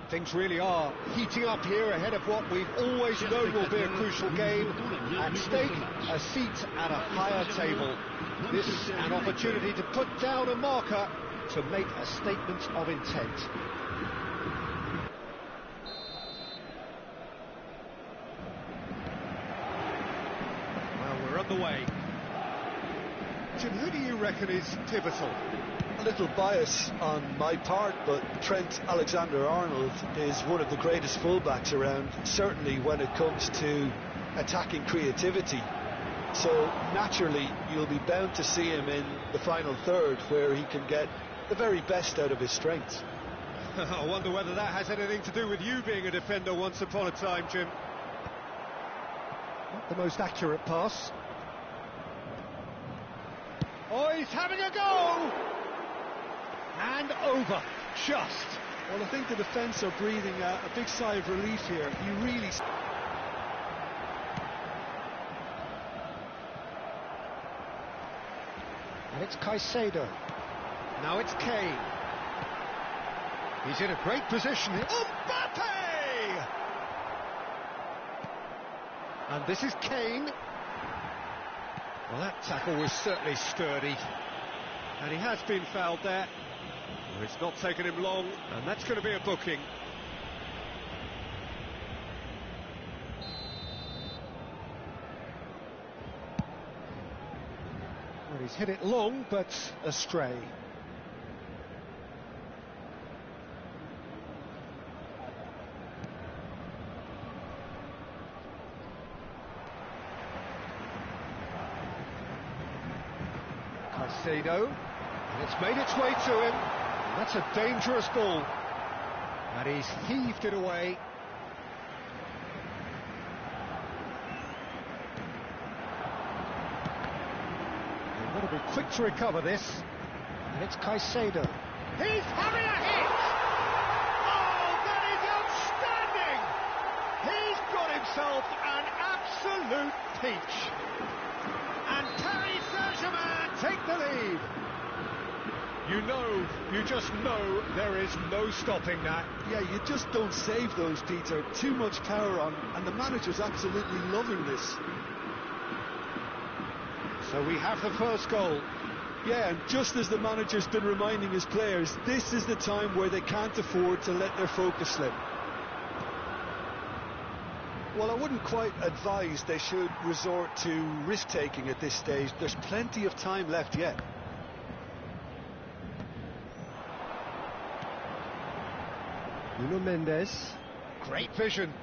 Things really are heating up here ahead of what we've always known will be a crucial game. At stake, a seat at a higher table. This an opportunity to put down a marker to make a statement of intent. Well, we're underway. Jim, who do you reckon is pivotal? A little bias on my part, but Trent Alexander-Arnold is one of the greatest fullbacks around, certainly when it comes to attacking creativity. So naturally you'll be bound to see him in the final third, where he can get the very best out of his strengths. I wonder whether that has anything to do with you being a defender once upon a time, Jim. Not the most accurate pass. Oh, he's having a go! And over, just. Well, I think the defence are breathing a big sigh of relief here. You really... And it's Caicedo. Now it's Kane. He's in a great position here. Mbappe! And this is Kane. Well, that tackle was certainly sturdy. And he has been fouled there. It's not taken him long, and that's going to be a booking. Well, he's hit it long, but astray. Caicedo, and it's made its way to him. That's a dangerous ball, and he's heaved it away. They've got to be quick to recover this, and it's Caicedo. He's having a hit! Oh, that is outstanding! He's got himself an absolute peach, and Paris Saint-Germain take the lead. You just know there is no stopping that. Yeah, you just don't save those, Peter. Too much power on, and the manager's absolutely loving this. So we have the first goal. Yeah, and just as the manager's been reminding his players, this is the time where they can't afford to let their focus slip. Well, I wouldn't quite advise they should resort to risk-taking at this stage. There's plenty of time left yet. Nuno Mendes, great vision.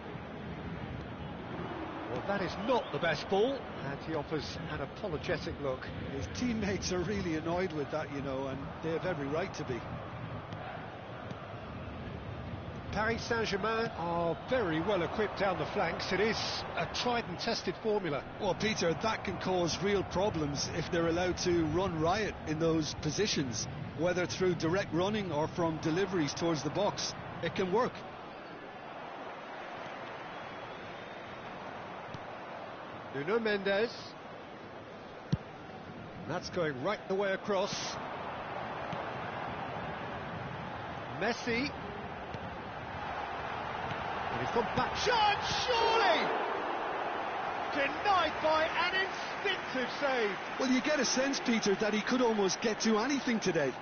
Well, that is not the best ball, and he offers an apologetic look. His teammates are really annoyed with that, you know, and they have every right to be. Paris Saint-Germain are very well equipped down the flanks. It is a tried and tested formula. Well, Peter, that can cause real problems if they're allowed to run riot in those positions, whether through direct running or from deliveries towards the box. It can work. Nuno Mendes. And that's going right the way across. Messi. And he's gone back. Shot, surely! Denied by an instinctive save. Well, you get a sense, Peter, that he could almost get to anything today.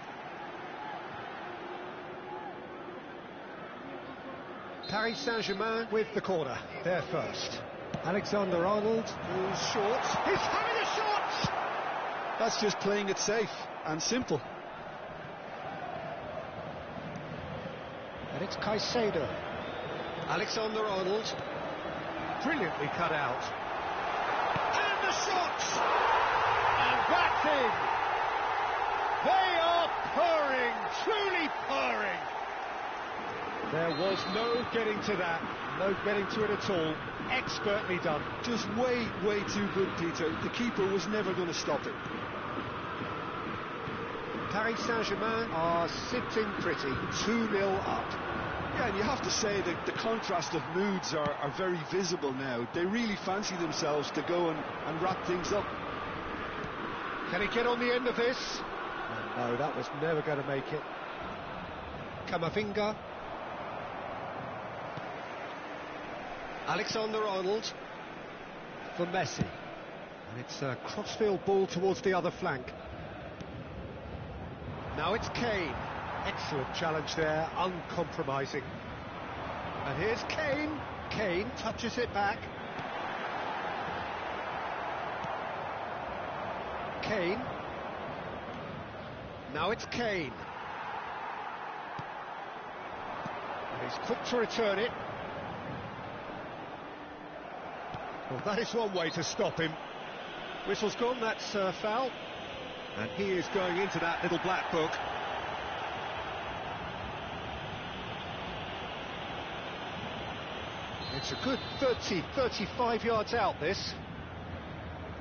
Paris Saint-Germain with the corner. They're first. Alexander-Arnold moves short. He's having a shot! That's just playing it safe and simple. And it's Caicedo. Alexander-Arnold. Brilliantly cut out. And the shot! And that's in! They are purring, truly purring. There was no getting to that, no getting to it at all. Expertly done. Just way too good, Peter. The keeper was never going to stop it. Paris Saint-Germain are sitting pretty, 2-0 up. Yeah, and you have to say that the contrast of moods are very visible now. They really fancy themselves to go and wrap things up. Can he get on the end of this? No, that was never going to make it. Camavinga. Alexander-Arnold for Messi. And it's a crossfield ball towards the other flank. Now it's Kane. Excellent challenge there, uncompromising. And here's Kane. Kane touches it back. Kane. Now it's Kane. And he's quick to return it. Well, that is one way to stop him. Whistle's gone, that's foul. And he is going into that little black book. It's a good 30-35 yards out, this.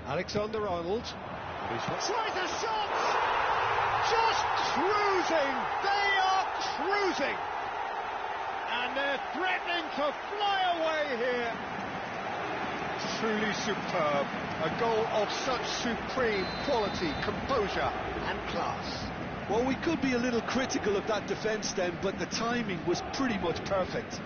Alexander-Arnold. Tries a shot! Just cruising! They are cruising! And they're threatening to fly away here. Truly superb. A goal of such supreme quality, composure and class. Well, we could be a little critical of that defence then, but the timing was pretty much perfect.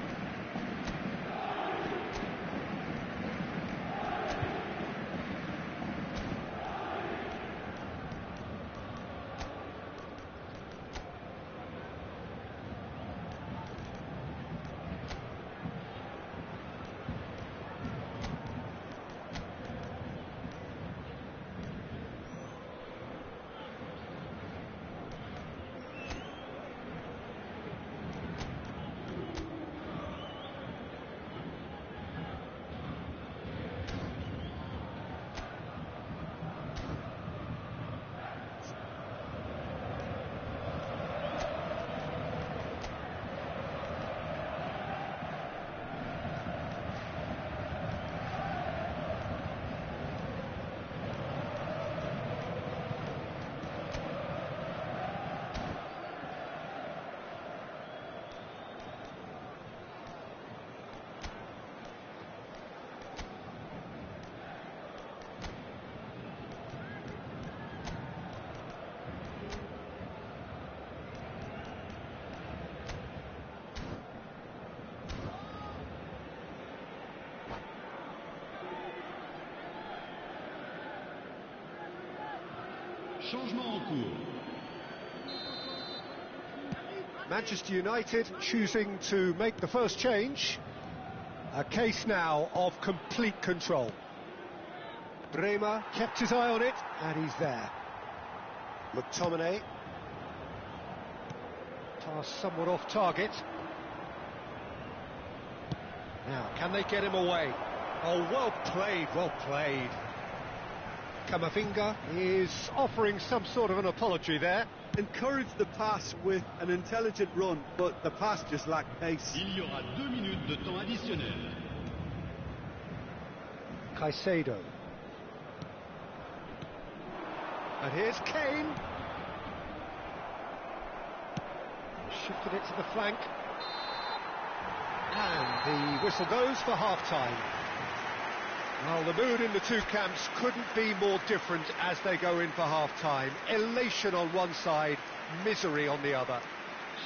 Changement en cours. Manchester United choosing to make the first change. A case now of complete control. Bremer kept his eye on it, and he's there. McTominay. Pass somewhat off target. Now, can they get him away? Oh, well played, well played. Camavinga is offering some sort of an apology there. Encouraged the pass with an intelligent run, but the pass just lacked pace. Il y aura 2 minutes de temps additionnel. Caicedo. And here's Kane. Shifted it to the flank. And the whistle goes for half-time. Well, the mood in the two camps couldn't be more different as they go in for half-time. Elation on one side, misery on the other.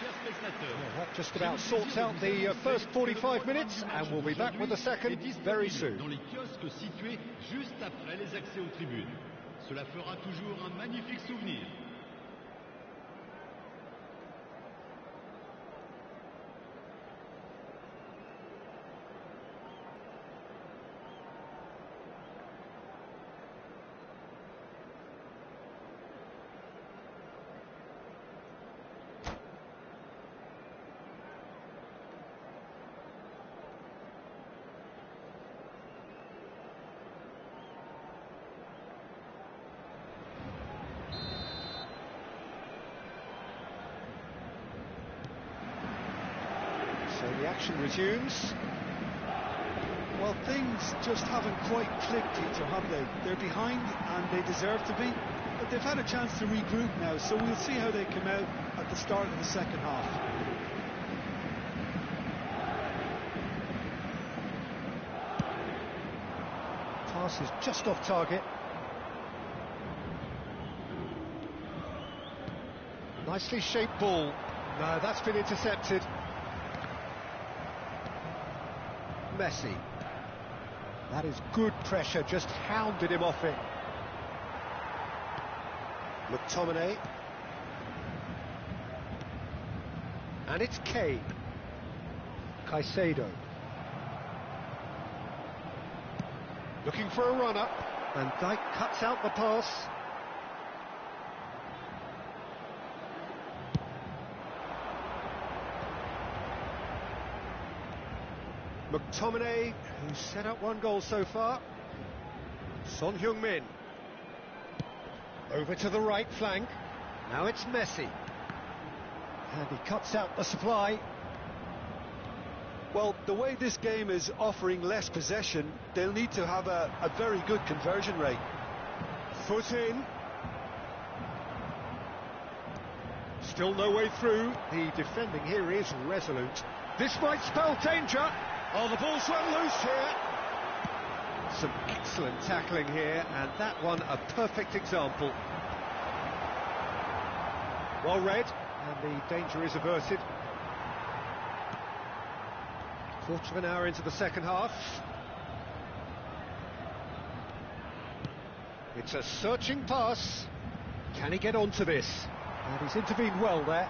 Well, that just about sorts out the first 45 minutes, and we'll be back with the second very soon. Dans les kiosques situés juste après les accès aux tribunes. Cela fera toujours un magnifique souvenir. So the action resumes. Well, things just haven't quite clicked, Peter, have they? They're behind, and they deserve to be. But they've had a chance to regroup now, so we'll see how they come out at the start of the second half. Pass is just off target. Nicely shaped ball. No, that's been intercepted. Messi. That is good pressure, just hounded him off it. McTominay. And it's Kane. Caicedo. Looking for a runner. And Dijk cuts out the pass. McTominay, who's set up one goal so far. Son Heung-min. Over to the right flank. Now it's Messi. And he cuts out the supply. Well, the way this game is offering less possession, they'll need to have a very good conversion rate. Foot in. Still no way through. The defending here is resolute. This might spell danger. Oh, the ball's run loose here. Some excellent tackling here, and that one a perfect example. Well read, and the danger is averted. Quarter of an hour into the second half. It's a searching pass. Can he get onto this? And he's intervened well there.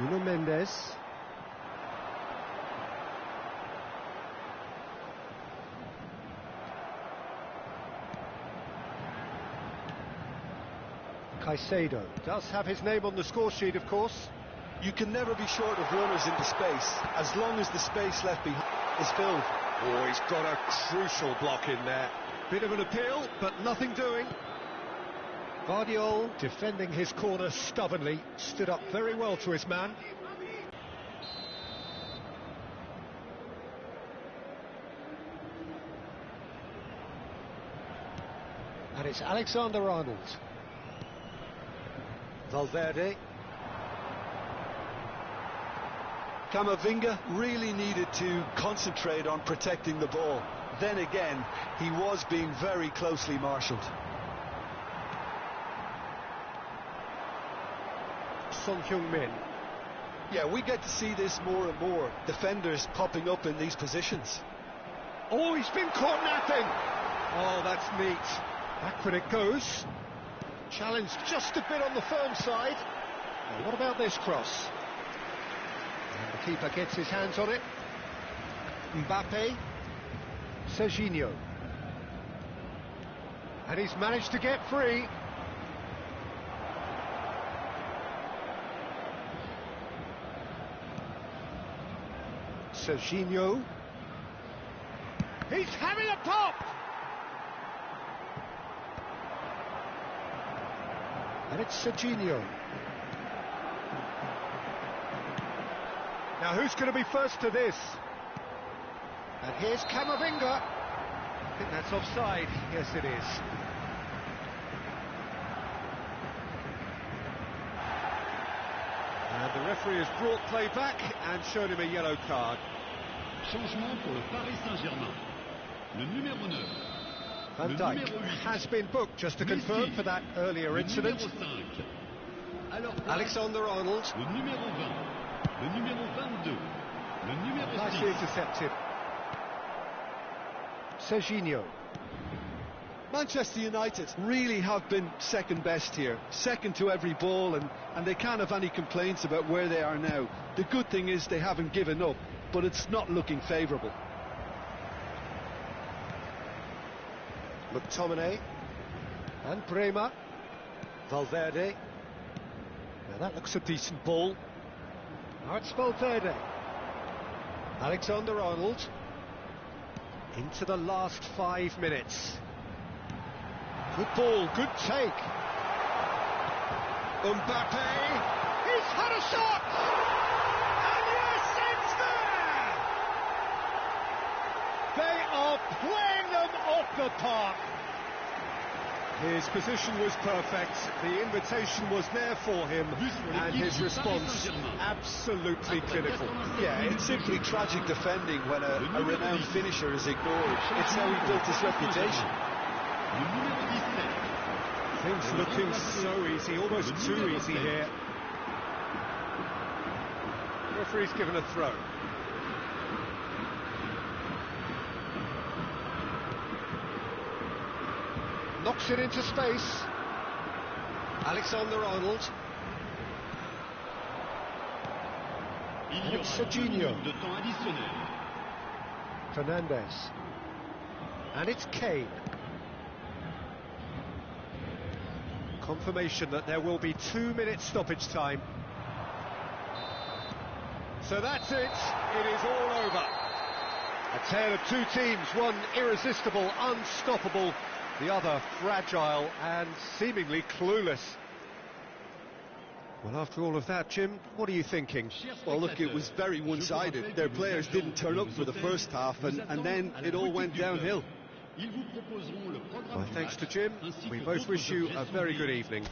Nuno Mendes. Caicedo does have his name on the score sheet, of course. You can never be short of runners into space, as long as the space left behind is filled. Oh, he's got a crucial block in there. Bit of an appeal, but nothing doing. Guardiola, defending his corner stubbornly, stood up very well to his man. And it's Alexander-Arnold. Valverde. Camavinga really needed to concentrate on protecting the ball. Then again, he was being very closely marshalled. Son Heung-min. Yeah, we get to see this more and more. Defenders popping up in these positions. Oh, he's been caught napping. Oh, that's neat. Backward it goes. Challenged just a bit on the firm side. Now, what about this cross? And the keeper gets his hands on it. Mbappe. Serginho. And he's managed to get free. Serginho. He's having a pop! And it's Serginho. Now who's going to be first to this? And here's Camavinga. I think that's offside. Yes, it is. And the referee has brought play back and shown him a yellow card. Changement pour le Paris Saint-Germain. Le numéro 9. Van Dijk has been booked, just to confirm, for that earlier incident. Alexander-Arnold. Le numéro 20. Le numéro 22. Le numéro 6. Nicely intercepted. Serginho. Manchester United really have been second best here, second to every ball, and they can't have any complaints about where they are now. The good thing is they haven't given up, but it's not looking favourable. McTominay. And Bremer. Valverde. Now that looks a decent ball. Now it's Valverde. Alexander-Arnold. Into the last 5 minutes. Good ball, good take. Mbappe. He's had a shot! And yes, it's there! They are playing them off the park. His position was perfect, the invitation was there for him, and his response absolutely clinical. Yeah, it's simply tragic defending when a renowned finisher is ignored. It's how he built his reputation. Things looking so easy, almost too easy here. Referee's given a throw. Knocks it into space. Alexander-Arnold. Il y aura 2 minutes de temps additionnel. Fernandez. And it's Kane. Confirmation that there will be 2 minutes stoppage time. So that's it. It is all over. A tale of two teams, one irresistible, unstoppable, the other fragile and seemingly clueless. Well, after all of that, Jim, what are you thinking? Well, look, it was very one-sided. Their players didn't turn up for the first half, and then it all went downhill. Well, thanks to Jim, we both wish you a very good evening.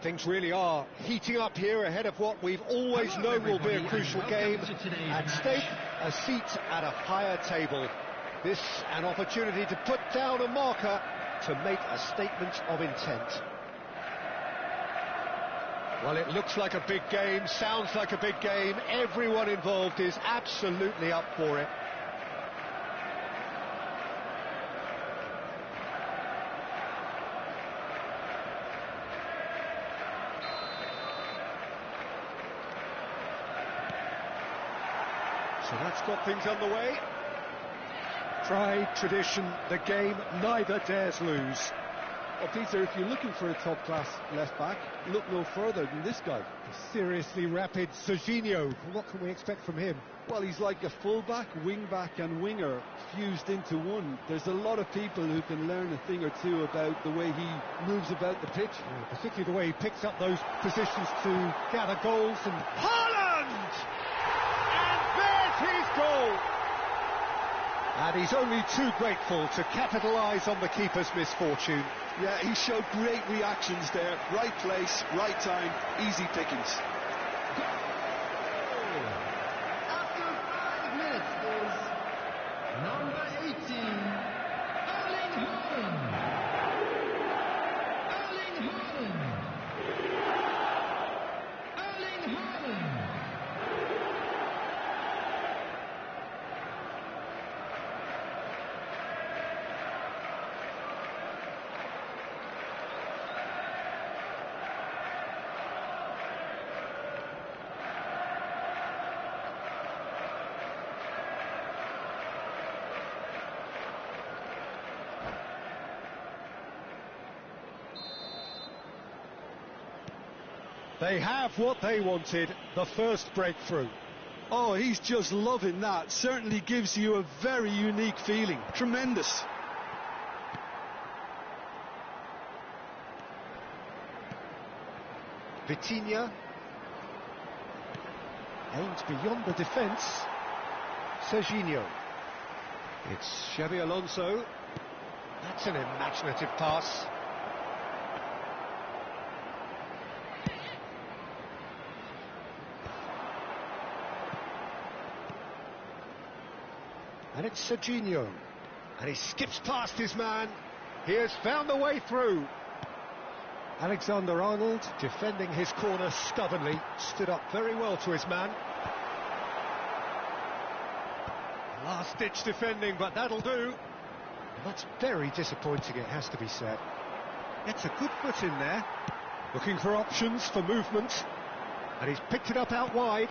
Things really are heating up here ahead of what we've always known will be a crucial game. At stake, a seat at a higher table. This an opportunity to put down a marker to make a statement of intent. Well, it looks like a big game, sounds like a big game. Everyone involved is absolutely up for it. So that's got things underway. Pride, tradition, the game neither dares lose. Well, Peter, if you're looking for a top-class left-back, look no further than this guy. Seriously rapid Serginho. What can we expect from him? Well, he's like a full-back, wing-back and winger fused into one. There's a lot of people who can learn a thing or two about the way he moves about the pitch. Yeah, particularly the way he picks up those positions to gather goals. And Haaland! And there's his goal! And he's only too grateful to capitalise on the keeper's misfortune. Yeah, he showed great reactions there. Right place, right time, easy pickings. After 5 minutes is number 18, Erling Haaland. Erling Haaland. Erling Haaland. They have what they wanted, the first breakthrough. Oh, he's just loving that. Certainly gives you a very unique feeling. Tremendous. Vitinha aims beyond the defence. Serginho. It's Xabi Alonso. That's an imaginative pass. And it's Serginho. And he skips past his man. He has found the way through. Alexander-Arnold, defending his corner stubbornly, stood up very well to his man. Last-ditch defending, but that'll do. And that's very disappointing, it has to be said. Gets a good foot in there. Looking for options for movement. And he's picked it up out wide.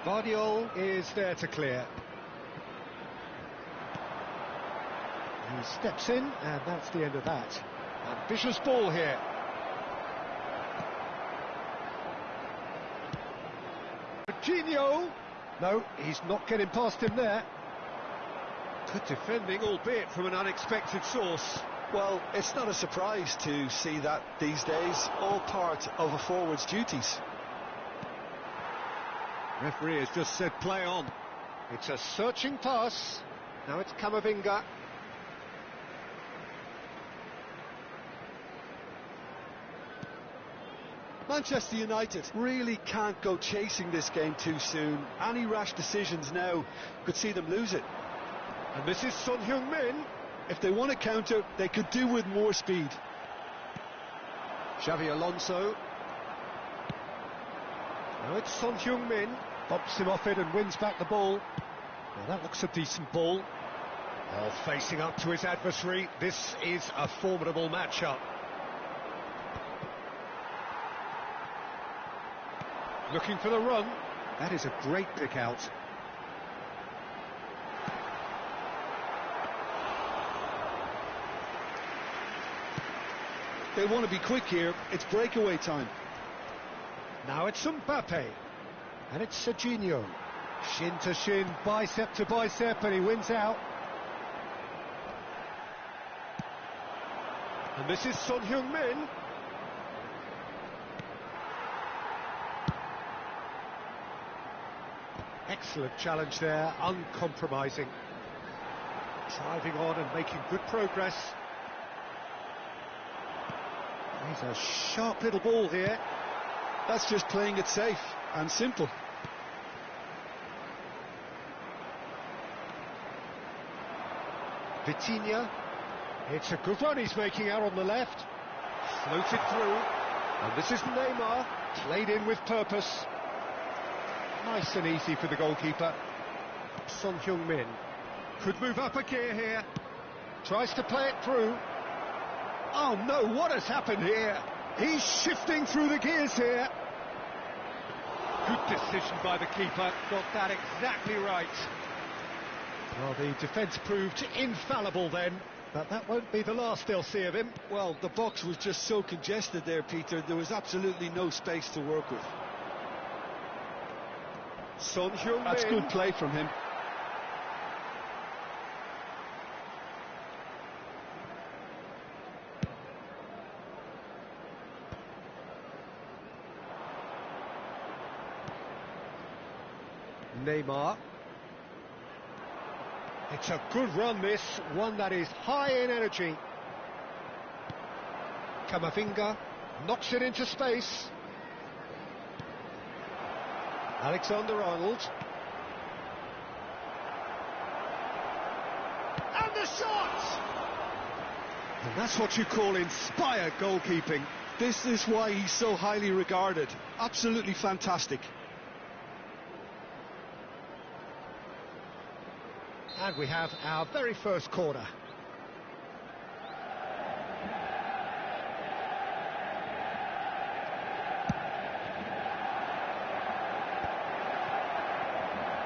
Vardiol is there to clear. He steps in, and that's the end of that. Ambitious ball here. Coutinho! No, he's not getting past him there. Good defending, albeit from an unexpected source. Well, it's not a surprise to see that these days, all part of a forward's duties. Referee has just said play on. It's a searching pass. Now it's Camavinga. Manchester United really can't go chasing this game too soon. Any rash decisions now could see them lose it. And this is Son Heung-min. If they want to counter, they could do with more speed. Xabi Alonso. Now it's Son Heung-min. Bumps him off it and wins back the ball. Well, that looks a decent ball. Well, facing up to his adversary, this is a formidable matchup. Looking for the run. That is a great pick out. They want to be quick here. It's breakaway time. Now it's Mbappe. And it's Serginho. Shin to shin, bicep to bicep, and he wins out. And this is Son Heung-min. Excellent challenge there, uncompromising. Driving on and making good progress. He's a sharp little ball here. That's just playing it safe and simple. Vitinha. It's a good run he's making out on the left. Floated through. And this is Neymar. Played in with purpose. Nice and easy for the goalkeeper. Son Heung-min could move up a gear here. Tries to play it through. Oh no, what has happened here? He's shifting through the gears here. Good decision by the keeper. Got that exactly right. Well, the defence proved infallible then, but that won't be the last they'll see of him. Well, the box was just so congested there, Peter. There was absolutely no space to work with. Son Heung-min. That's good play from him. Neymar. It's a good run, this, one that is high in energy. Kamavinga knocks it into space. Alexander-Arnold. And the shot! And that's what you call inspired goalkeeping. This is why he's so highly regarded. Absolutely fantastic. And we have our very first corner.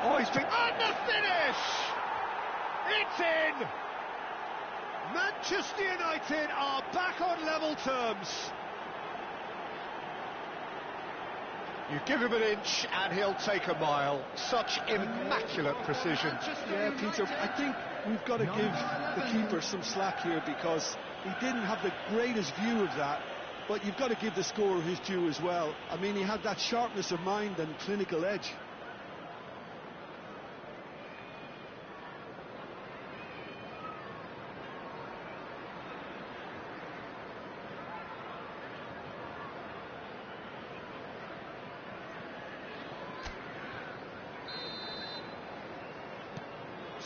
Oh, he's been... And the finish! It's in! Manchester United are back on level terms. You give him an inch and he'll take a mile. Such immaculate precision. Yeah, Peter, I think we've got to give the keeper some slack here because he didn't have the greatest view of that, but you've got to give the scorer his due as well. I mean, he had that sharpness of mind and clinical edge.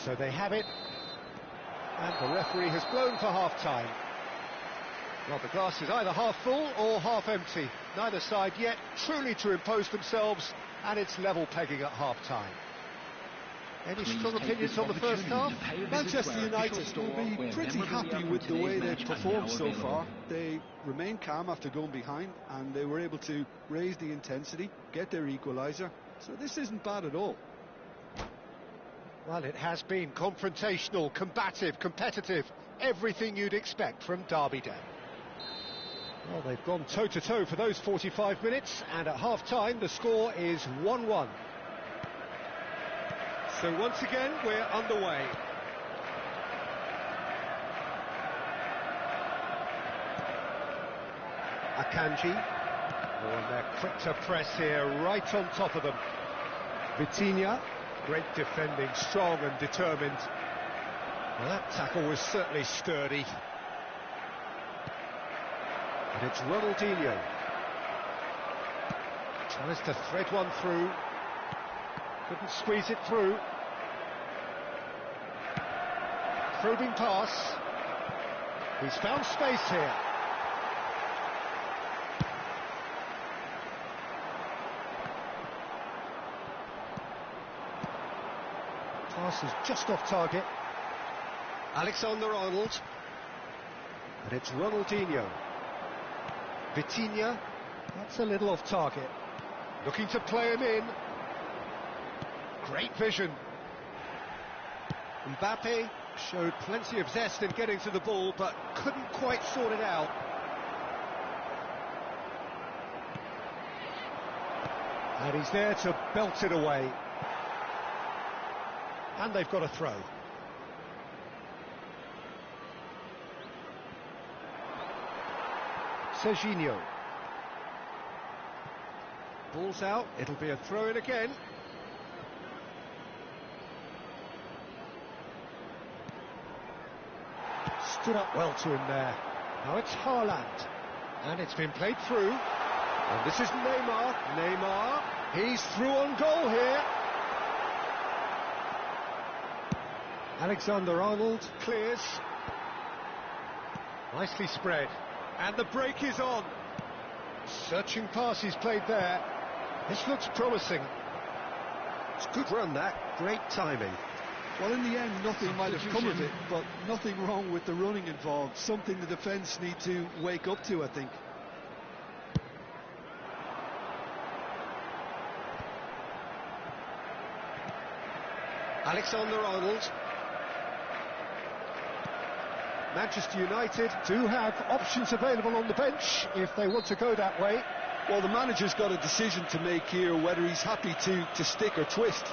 So they have it, and the referee has blown for half-time. Well, the glass is either half full or half empty. Neither side yet truly to impose themselves, and it's level pegging at half-time. Any strong opinions on the first half? Manchester United will be pretty happy with the way they've performed so far. They remained calm after going behind, and they were able to raise the intensity, get their equaliser. So this isn't bad at all. Well, it has been confrontational, combative, competitive, everything you'd expect from Derby Day. Well, they've gone toe-to-toe for those 45 minutes, and at half-time the score is 1-1. So once again, we're underway. Akanji. Oh, and they're quick to press here, right on top of them. Vitinha. Great defending, strong and determined. Well, that tackle was certainly sturdy. And it's Ronaldinho. Tries to thread one through. Couldn't squeeze it through. Probing pass. He's found space here. Pass is just off target. Alexander-Arnold. And it's Ronaldinho. Vitinha. That's a little off target. Looking to play him in. Great vision. Mbappe showed plenty of zest in getting to the ball, but couldn't quite sort it out. And he's there to belt it away. And they've got a throw. Serginho. Ball's out, it'll be a throw-in again. Stood up well to him there. Now it's Haaland. And it's been played through. And this is Neymar. Neymar, he's through on goal here. Alexander-Arnold clears. Nicely spread. And the break is on. Searching pass he's played there. This looks promising. It's a good run, that. Great timing. Well, in the end, nothing might have come of it, but nothing wrong with the running involved. Something the defence need to wake up to, I think. Alexander-Arnold. Manchester United do have options available on the bench if they want to go that way. Well, the manager's got a decision to make here, whether he's happy to stick or twist.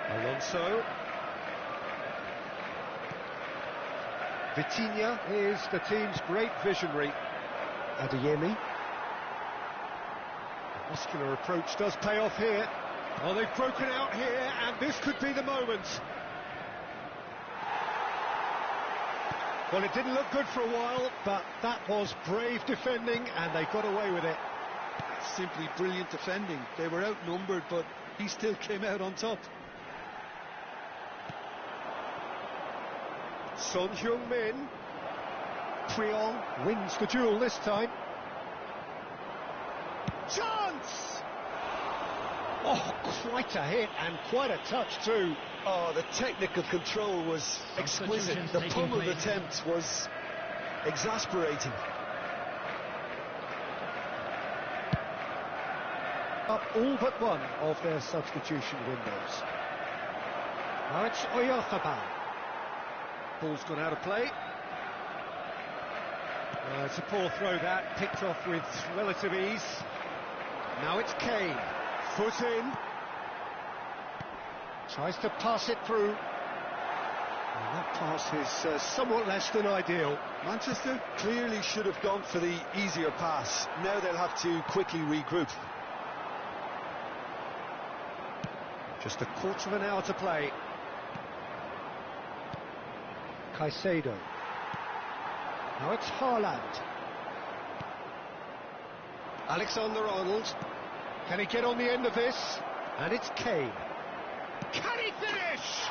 Alonso. Vitinha is the team's great visionary. Adeyemi. Muscular approach does pay off here. Oh, they've broken out here, and this could be the moment. Well, it didn't look good for a while, but that was brave defending, and they got away with it. Simply brilliant defending. They were outnumbered, but he still came out on top. Son Heung-min. Prion wins the duel this time. Chance! Oh, quite a hit and quite a touch too. Oh, the technical control was exquisite. The pummeled attempt was exasperating. Up all but one of their substitution windows. Now it's Oyarzabal. Ball's gone out of play. It's a poor throw that, picked off with relative ease. Now it's Kane. Foot in. Tries to pass it through. And that pass is somewhat less than ideal. Manchester clearly should have gone for the easier pass. Now they'll have to quickly regroup. Just a quarter of an hour to play. Caicedo. Now it's Haaland. Alexander-Arnold. Can he get on the end of this? And it's Kane. Can he finish?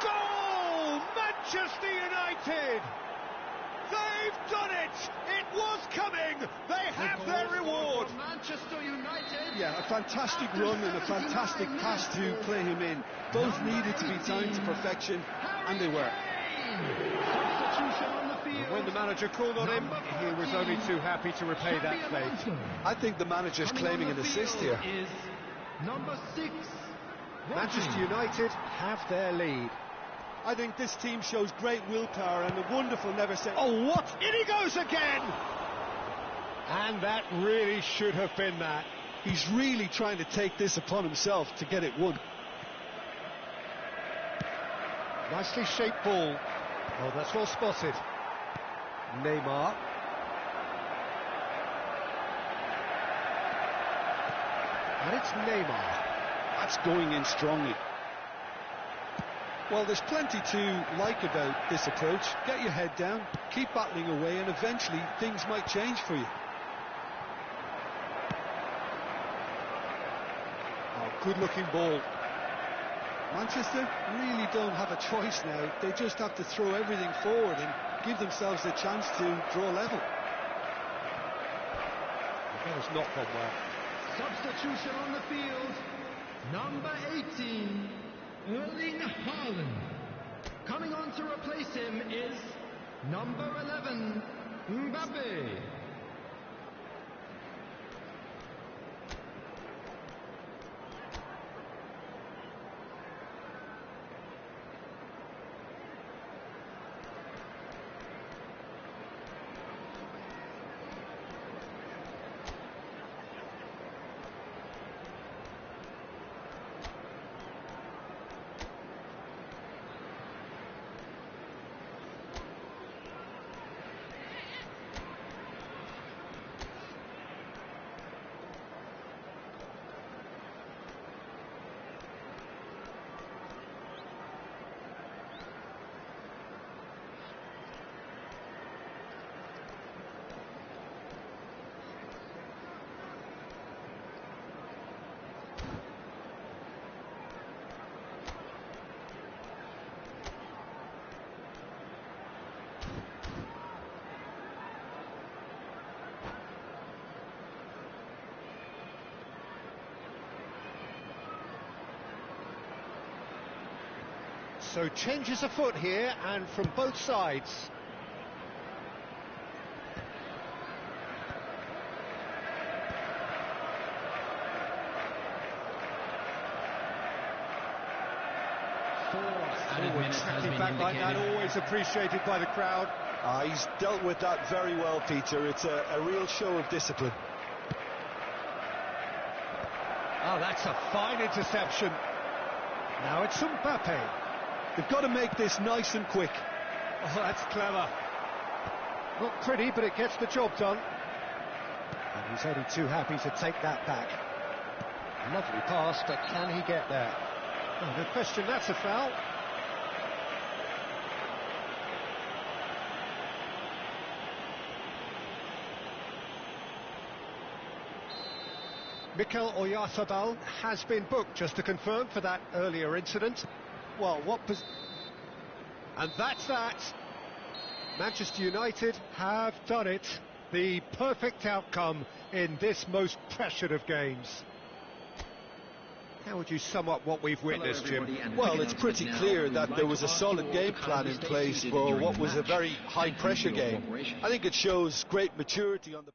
Goal! Manchester United! They've done it! It was coming! They have their reward! Manchester United! Yeah, a fantastic run and a fantastic pass to play him in. Both needed to be timed to perfection, and they were. When the manager called on him, he was only too happy to repay that fate. I think the manager's claiming an assist here. Is number 6. Manchester United have their lead. I think this team shows great willpower and a wonderful never say. Oh, what? In he goes again! And that really should have been that. He's really trying to take this upon himself to get it won. Nicely shaped ball. Oh, that's well spotted. Neymar. And it's Neymar. That's going in strongly. Well, there's plenty to like about this approach. Get your head down, keep battling away, and eventually things might change for you. Oh, good-looking ball. Manchester really don't have a choice now. They just have to throw everything forward and give themselves a chance to draw level. That has not gone well. Substitution on the field. Number 18, Erling Haaland. Coming on to replace him is number 11, Mbappe. So changes afoot here, and from both sides. Forward tackling back like that, always appreciated by the crowd. He's dealt with that very well, Peter. It's a real show of discipline. Oh, that's a fine interception. Now it's Mbappe. They've got to make this nice and quick. Oh, that's clever. Not pretty, but it gets the job done. And he's only too happy to take that back. Lovely pass, but can he get there? Oh, no question, that's a foul. Mikel Oyarzabal has been booked, just to confirm, for that earlier incident. Well, And that's that. Manchester United have done it. The perfect outcome in this most pressured of games. How would you sum up what we've witnessed, Jim? Well, it's pretty clear that there was a solid game plan in place for what was a very high-pressure game. I think it shows great maturity on the...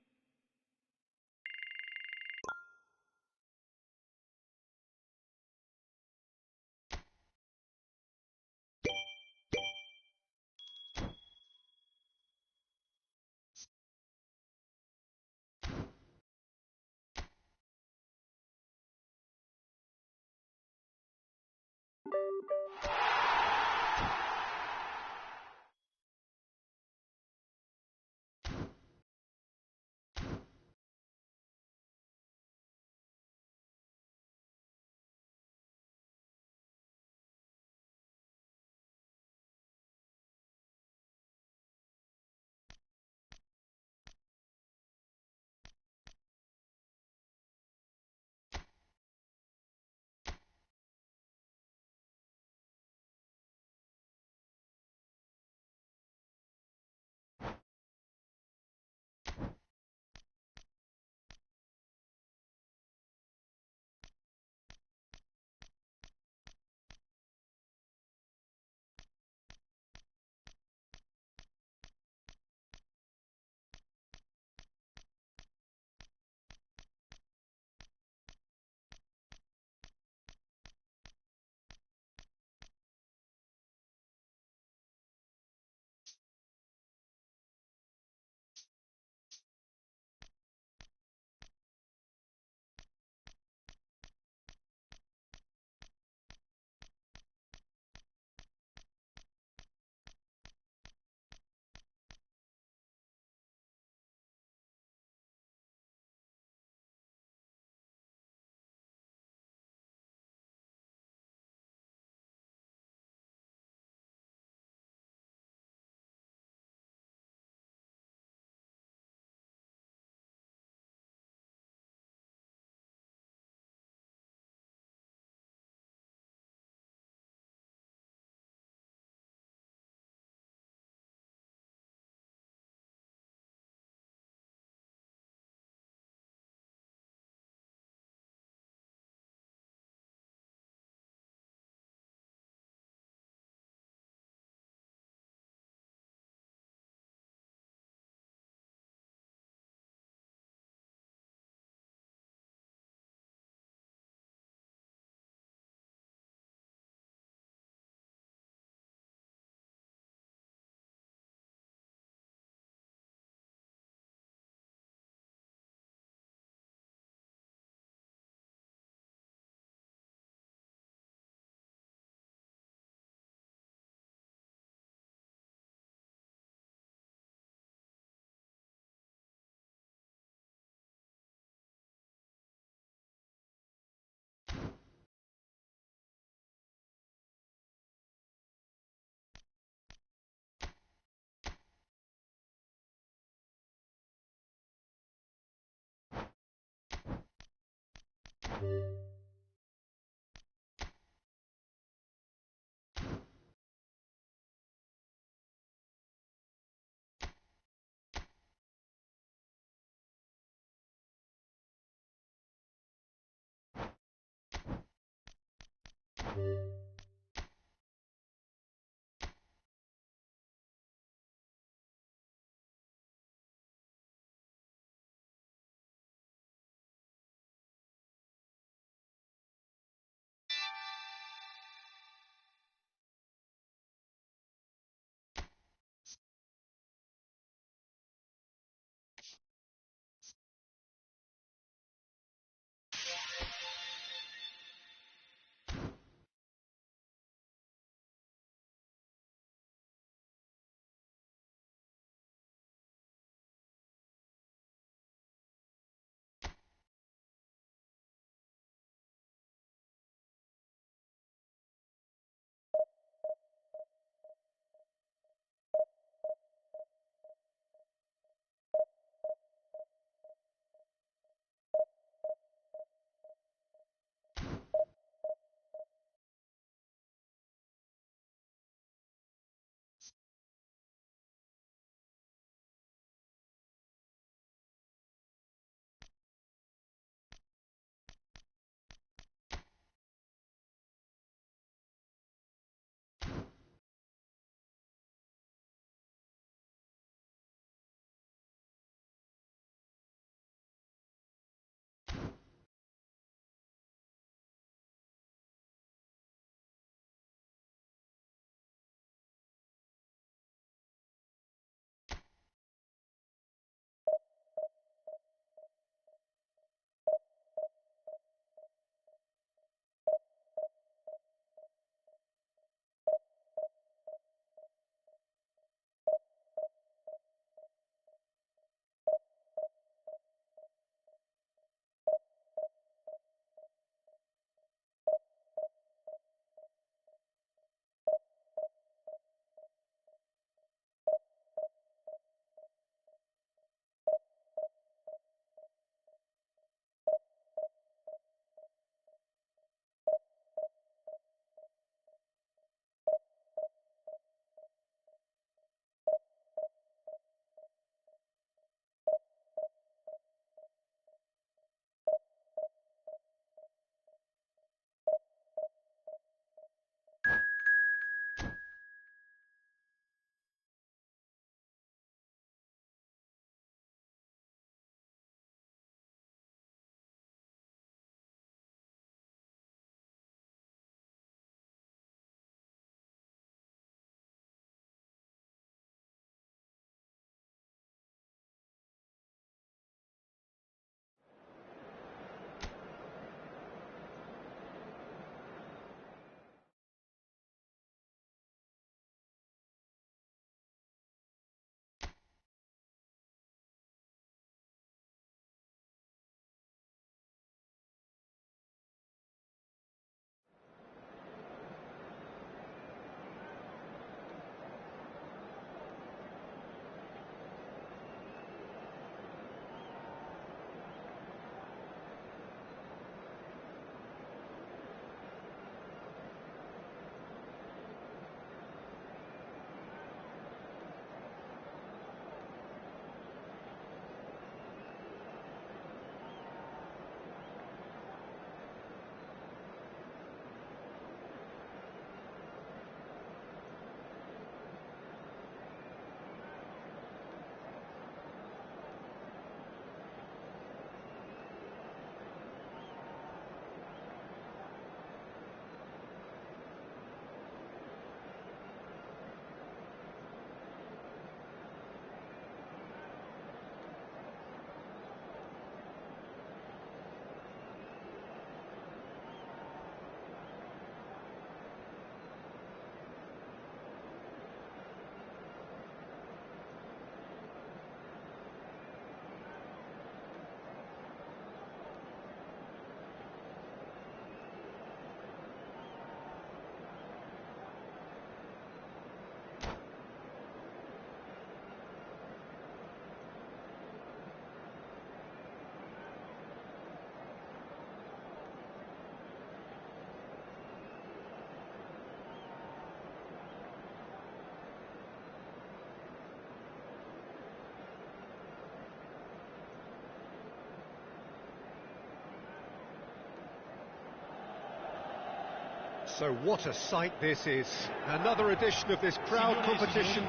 So what a sight this is. Another edition of this proud competition,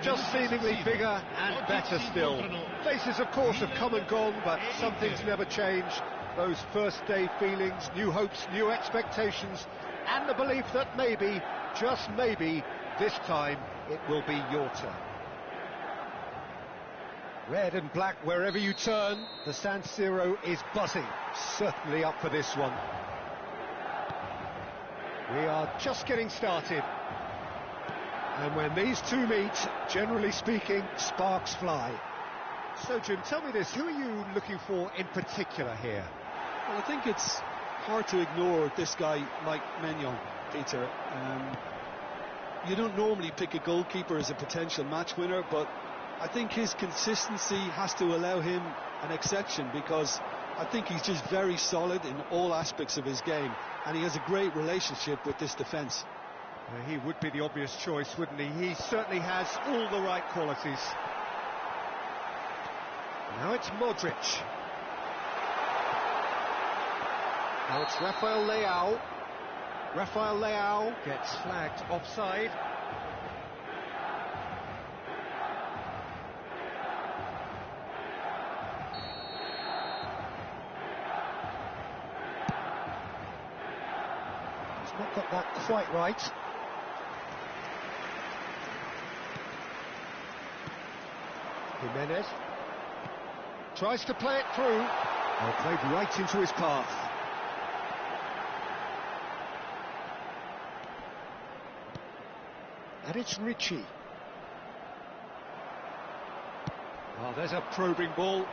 just seemingly bigger and better still. Faces, of course, have come and gone, but some things never change. Those first day feelings, new hopes, new expectations, and the belief that maybe, just maybe, this time it will be your turn. Red and black wherever you turn, the San Siro is buzzing. Certainly up for this one. We are just getting started. And when these two meet, generally speaking, sparks fly. So, Jim, tell me this, who are you looking for in particular here? Well, I think it's hard to ignore this guy, Mike Maignan, Peter. You don't normally pick a goalkeeper as a potential match winner, but I think his consistency has to allow him an exception, because I think he's just very solid in all aspects of his game, and he has a great relationship with this defence. He would be the obvious choice, wouldn't he? He certainly has all the right qualities. Now it's Modric. Now it's Rafael Leao. Rafael Leao gets flagged offside. He's not got that quite right. Jimenez tries to play it through. Oh, played right into his path. And it's Ricci. Oh, there's a probing ball.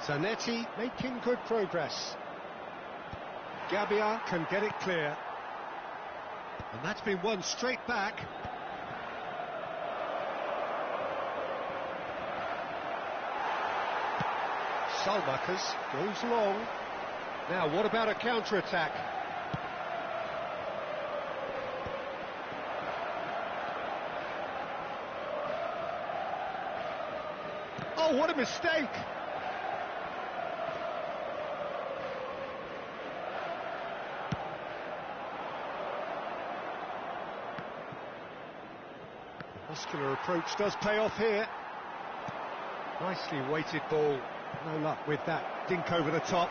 Zanetti making good progress. Gabbia can get it clear. And that's been won straight back. Salmakers goes long. Now, what about a counter-attack? Oh, what a mistake! Muscular approach does pay off here. Nicely weighted ball. No luck with that dink over the top.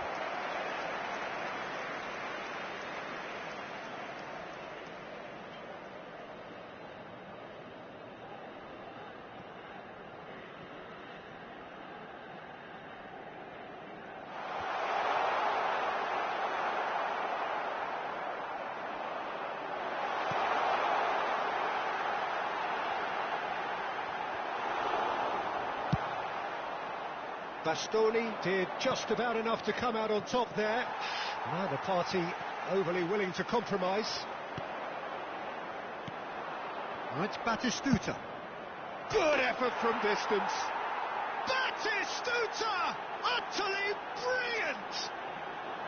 Bastoni did just about enough to come out on top there. Neither party overly willing to compromise. Now it's Batistuta. Good effort from distance. Batistuta! Utterly brilliant!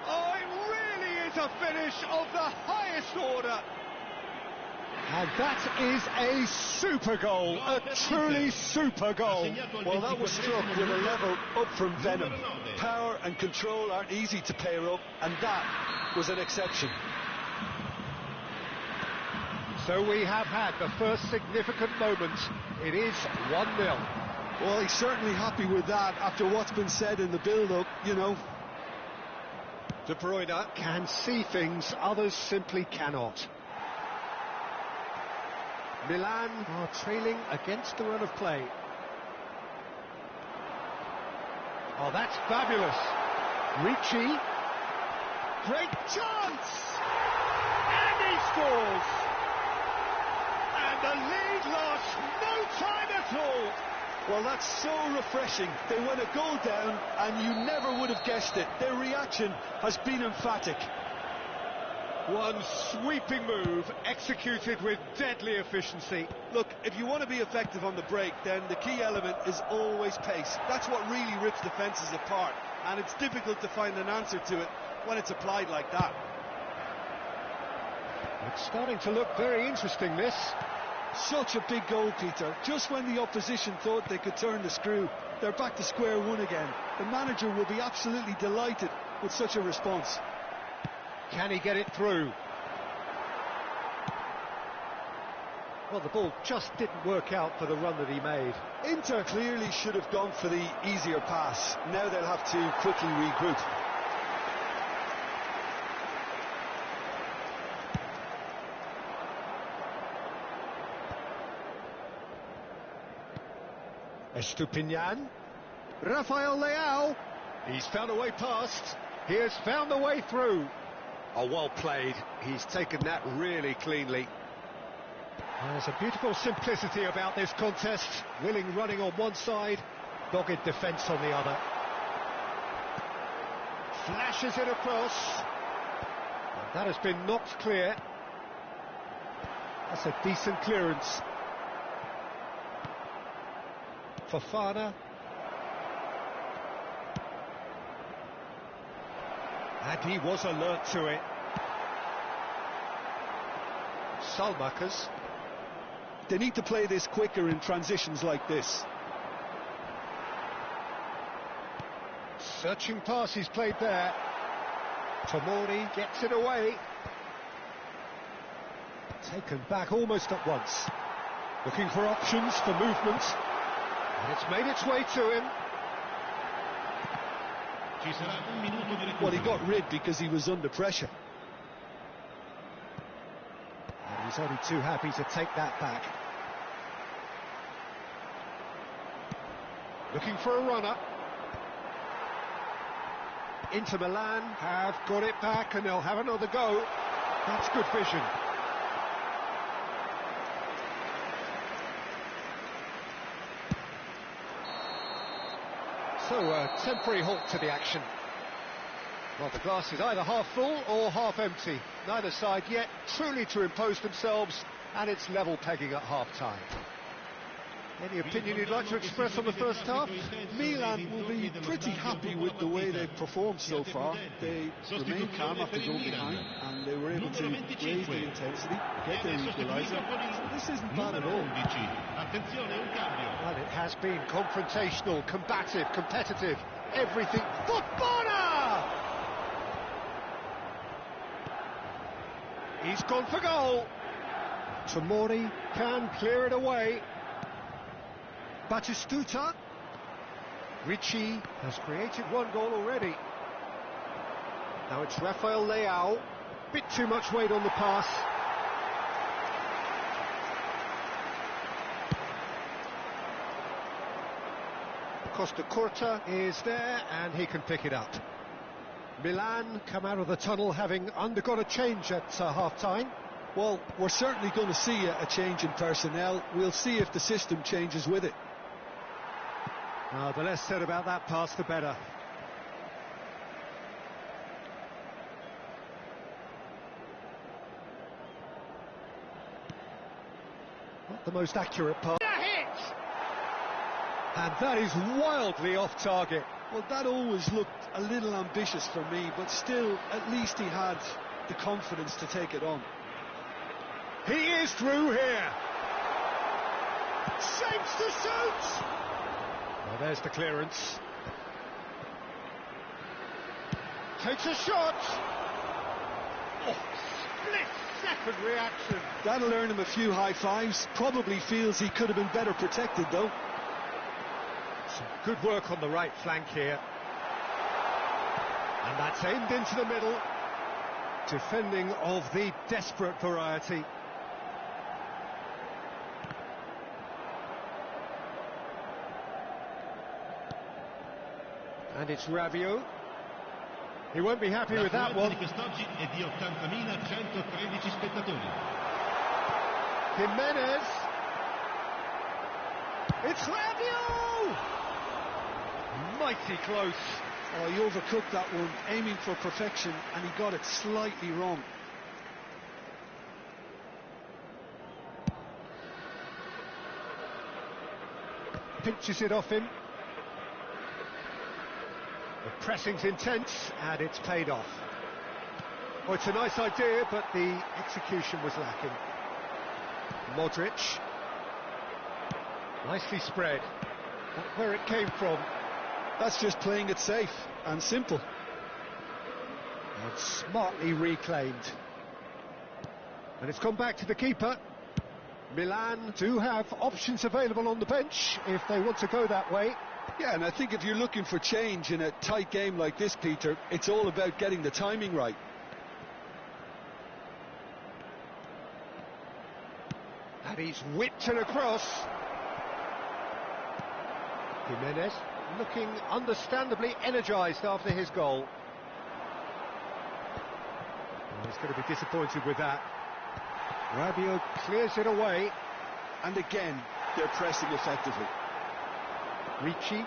Oh, it really is a finish of the highest order. And that is a super goal, a truly super goal. Well, that was struck with a level up from venom. Power and control aren't easy to pair up, and that was an exception. So we have had the first significant moment. It is 1-0. Well, he's certainly happy with that after what's been said in the build-up, you know. De Bruyne can see things others simply cannot. Milan are trailing against the run of play. Oh, that's fabulous. Ricci. Great chance! And he scores! And the lead lost no time at all. Well, that's so refreshing. They went a goal down and you never would have guessed it. Their reaction has been emphatic. One sweeping move, executed with deadly efficiency. Look, if you want to be effective on the break, then the key element is always pace. That's what really rips defences apart, and it's difficult to find an answer to it when it's applied like that. It's starting to look very interesting, this. Such a big goal, Peter. Just when the opposition thought they could turn the screw, they're back to square one again. The manager will be absolutely delighted with such a response. Can he get it through? Well, the ball just didn't work out for the run that he made. Inter clearly should have gone for the easier pass. Now they'll have to quickly regroup. Estupinian. Rafael Leao. He's found a way past. He has found a way through. Oh, well played. He's taken that really cleanly. There's a beautiful simplicity about this contest. Willing running on one side, dogged defence on the other. Flashes it across. And that has been knocked clear. That's a decent clearance. Fofana. And he was alert to it. Salmakers. They need to play this quicker in transitions like this. Searching pass he's played there. Tomori gets it away. Taken back almost at once. Looking for options for movement. And it's made its way to him. Well, he got rid because he was under pressure. And he's only too happy to take that back. Looking for a runner. Inter Milan have got it back and they'll have another go. That's good vision. So a temporary halt to the action. Well, the glass is either half full or half empty. Neither side yet truly to impose themselves, and it's level pegging at half-time. Any opinion you'd like to express on the first half? Milan will be pretty happy with the way they've performed so far. They remained calm after going behind, and they were able to raise the intensity, get their equaliser. So this isn't bad at all. Well, it has been confrontational, combative, competitive, everything. Fofana! He's gone for goal. Tomori can clear it away. Batistuta. Ricci has created one goal already. Now it's Rafael Leao. Bit too much weight on the pass. Costa Curta is there and he can pick it up. Milan come out of the tunnel having undergone a change at half-time. Well, we're certainly going to see a change in personnel. We'll see if the system changes with it. The less said about that pass, the better. Not the most accurate pass. A hit! And that is wildly off target. Well, that always looked a little ambitious for me, but still, at least he had the confidence to take it on. He is through here. Shapes to shoot! Well, there's the clearance. Takes a shot. Oh, split-second reaction. That'll earn him a few high fives. Probably feels he could have been better protected, though. Some good work on the right flank here. And that's aimed into the middle. Defending of the desperate variety. And it's Rabiot. He won't be happy with that one. Jimenez. It's Rabiot! Mighty close. Oh, he overcooked that one, aiming for perfection, and he got it slightly wrong. Pinches it off him. The pressing's intense, and it's paid off. Well, it's a nice idea, but the execution was lacking. Modric. Nicely spread. Not where it came from. That's just playing it safe and simple. And smartly reclaimed. And it's gone back to the keeper. Milan do have options available on the bench if they want to go that way. Yeah, and I think if you're looking for change in a tight game like this, Peter, it's all about getting the timing right. And he's whipped it across. Jimenez looking understandably energised after his goal. Oh, he's going to be disappointed with that. Rabiot clears it away. And again, they're pressing effectively. Ricci.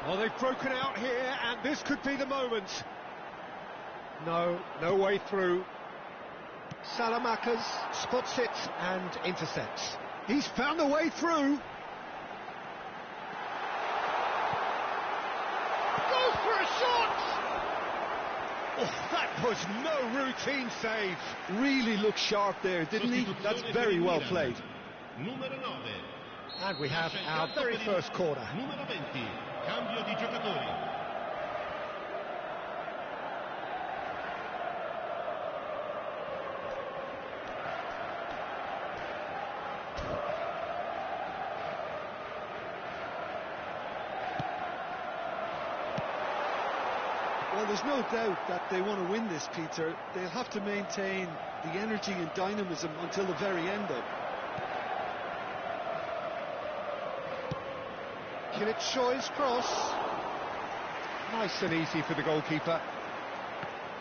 Oh, they've broken out here, and this could be the moment. No way through. Salamakers spots it and intercepts. He's found a way through. Goes for a shot! Oh, that was no routine save. Really looked sharp there, didn't he? That's very well played. And we have our very first corner. Numero 20, cambio di giocatori. Well, there's no doubt that they want to win this, Peter. They'll have to maintain the energy and dynamism until the very end, though. Kilitshoy's cross. Nice and easy for the goalkeeper.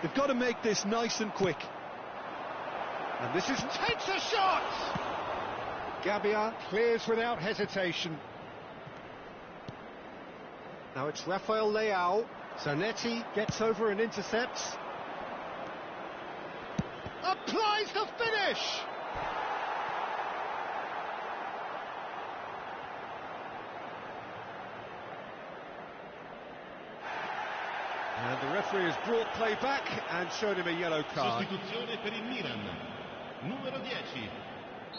They've got to make this nice and quick. And this takes a shot! Gabbia clears without hesitation. Now it's Rafael Leao. Zanetti gets over and intercepts. Applies the finish! And the referee has brought play back and shown him a yellow card. Sostituzione per il Milan. Numero 10.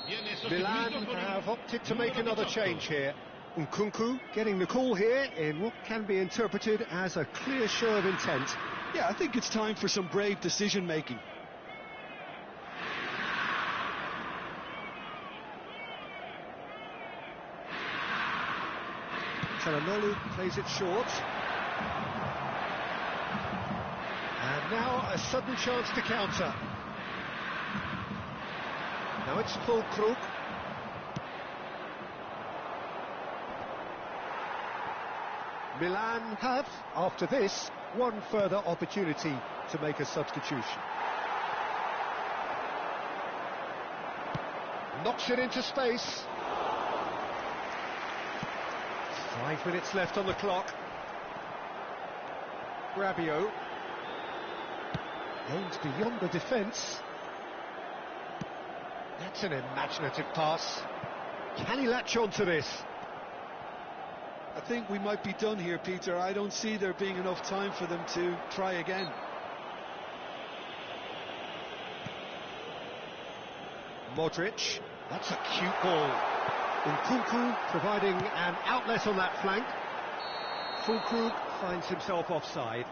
Viene Milan sostituito con il have opted to make numero another 18. change here. Nkunku getting the call here in what can be interpreted as a clear show of intent. Yeah, I think it's time for some brave decision-making. Çalhanoğlu plays it short. And now a sudden chance to counter. Now it's Fulkrug. Milan have, after this, one further opportunity to make a substitution. Knocks it into space. 5 minutes left on the clock. Rabiot aims beyond the defence. That's an imaginative pass. Can he latch on to this? I think we might be done here, Peter. I don't see there being enough time for them to try again. Modric. That's a cute ball. Nkunku providing an outlet on that flank. Fulkrug finds himself offside.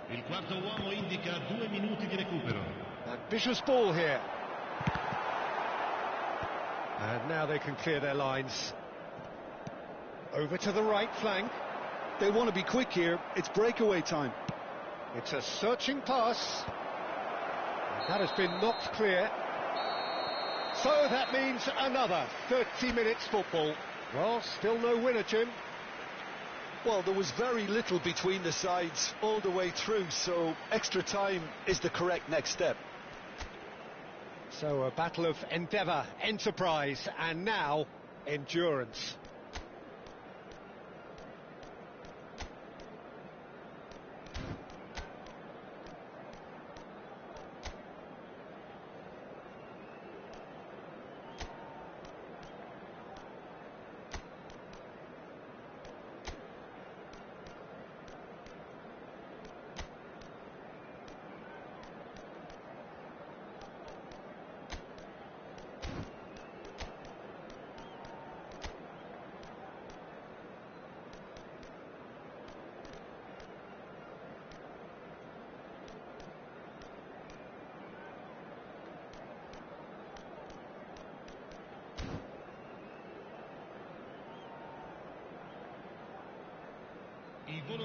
Il quarto uomo indica 2 minuti di recupero. Ambitious ball here. And now they can clear their lines. Over to the right flank. They want to be quick here. It's breakaway time. It's a searching pass. That has been knocked clear. So that means another 30 minutes football. Well, still no winner, Jim. Well, there was very little between the sides all the way through, so extra time is the correct next step. So a battle of endeavour, enterprise, and now endurance.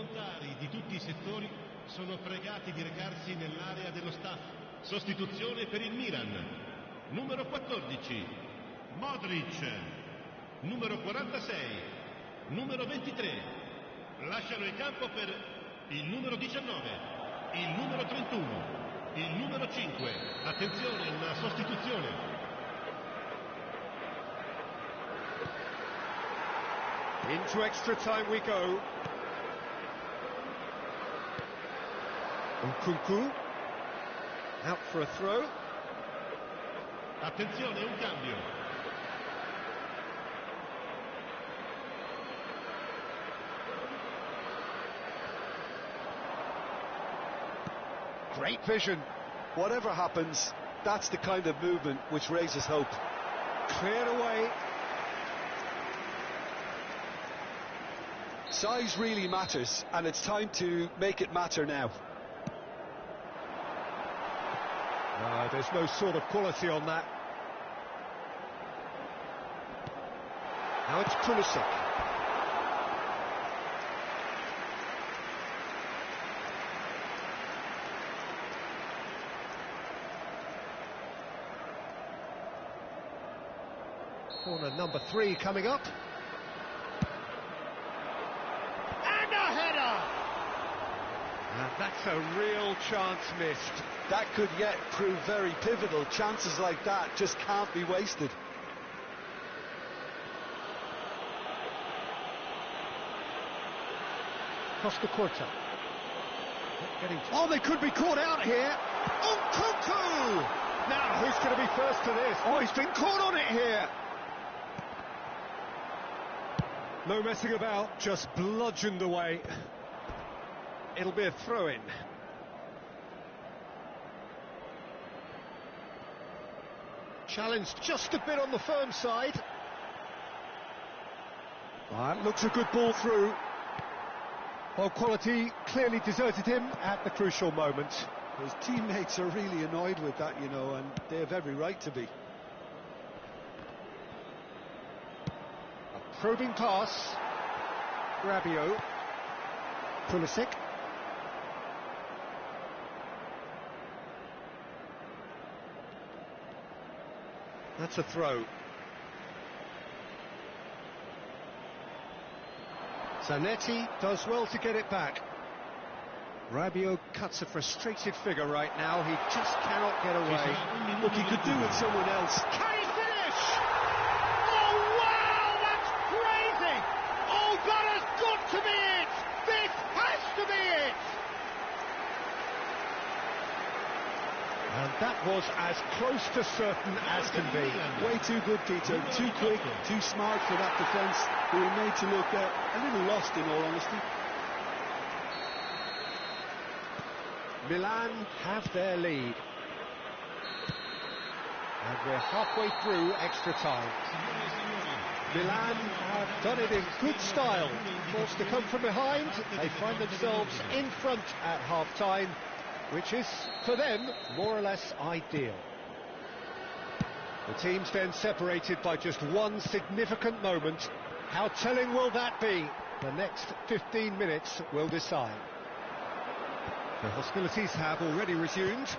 volontari di tutti i settori sono pregati di recarsi nell'area dello staff. Sostituzione per il Milan. Numero 14, Modric. Numero 46, numero 23. Lasciano il campo per il numero 19, il numero 31, il numero 5. Attenzione, una sostituzione. Into extra time we go. Nkunku out for a throw. Attenzione, un cambio. Great vision. Whatever happens, that's the kind of movement which raises hope. Cleared away. Size really matters, and it's time to make it matter now. There's no sort of quality on that. Now it's Producer. Corner number 3 coming up. And a header! And that's a real chance missed. That could yet prove very pivotal. Chances like that just can't be wasted. Costa Corta. Oh, they could be caught out here. Nkunku! Now, who's going to be first to this? Oh, he's been caught on it here. No messing about, just bludgeoned away. It'll be a throw-in. Challenged just a bit on the firm side. That looks a good ball through. Well, quality clearly deserted him at the crucial moment. His teammates are really annoyed with that, you know, and they have every right to be. A probing pass. Rabiot. Pulisic. That's a throw. Zanetti does well to get it back. Rabiot cuts a frustrated figure right now. He just cannot get away. Look, he could do with someone else. Can he finish? Oh, wow, that's crazy! Oh, that has got to be it! This has to be it! And that was as close to certain as can be. Way too good, Peter. Too quick, too smart for that defence. They were made to look a little lost, in all honesty. Milan have their lead. And we're halfway through extra time. Milan have done it in good style. Forced to come from behind, they find themselves in front at half-time, which is, for them, more or less ideal. The teams then separated by just one significant moment. How telling will that be? The next 15 minutes will decide. The hostilities have already resumed.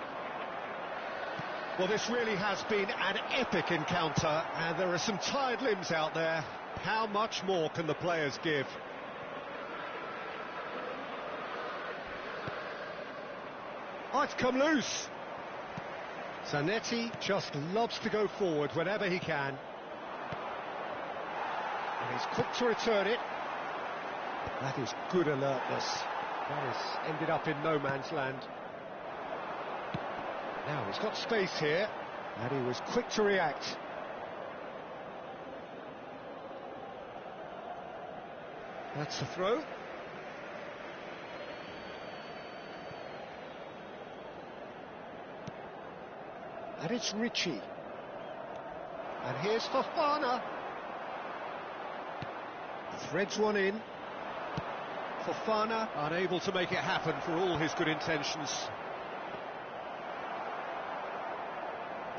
Well, this really has been an epic encounter, and there are some tired limbs out there. How much more can the players give? Oh, it's come loose. Zanetti just loves to go forward whenever he can. And he's quick to return it. That is good alertness. That has ended up in no man's land. Now he's got space here, and he was quick to react. That's the throw. And it's Ricci. And here's Fofana. Threads one in. Fofana unable to make it happen for all his good intentions.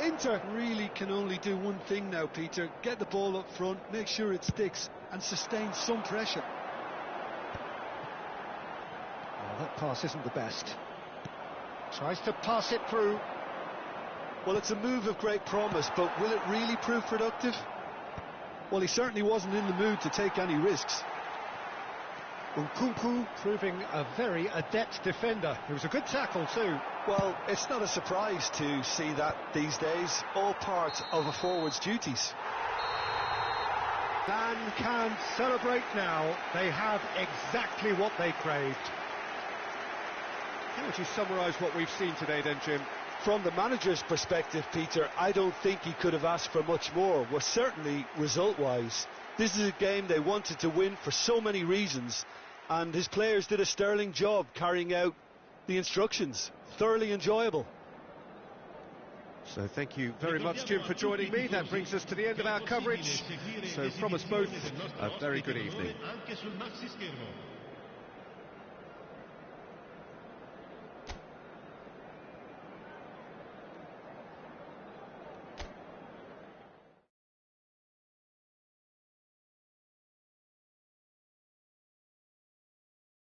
Inter really can only do one thing now, Peter. Get the ball up front, make sure it sticks, and sustain some pressure. pass isn't the best. Tries to pass it through. Well, it's a move of great promise, but will it really prove productive? Well, he certainly wasn't in the mood to take any risks. Nkunku proving a very adept defender. It was a good tackle too. Well, it's not a surprise to see that these days, all part of a forward's duties. And can celebrate now. They have exactly what they craved. How would you summarise what we've seen today then, Jim? From the manager's perspective, Peter, I don't think he could have asked for much more. Well, certainly result-wise. This is a game they wanted to win for so many reasons, and his players did a sterling job carrying out the instructions. Thoroughly enjoyable. So thank you very much, Jim, for joining me. That brings us to the end of our coverage. So from us both, a very good evening.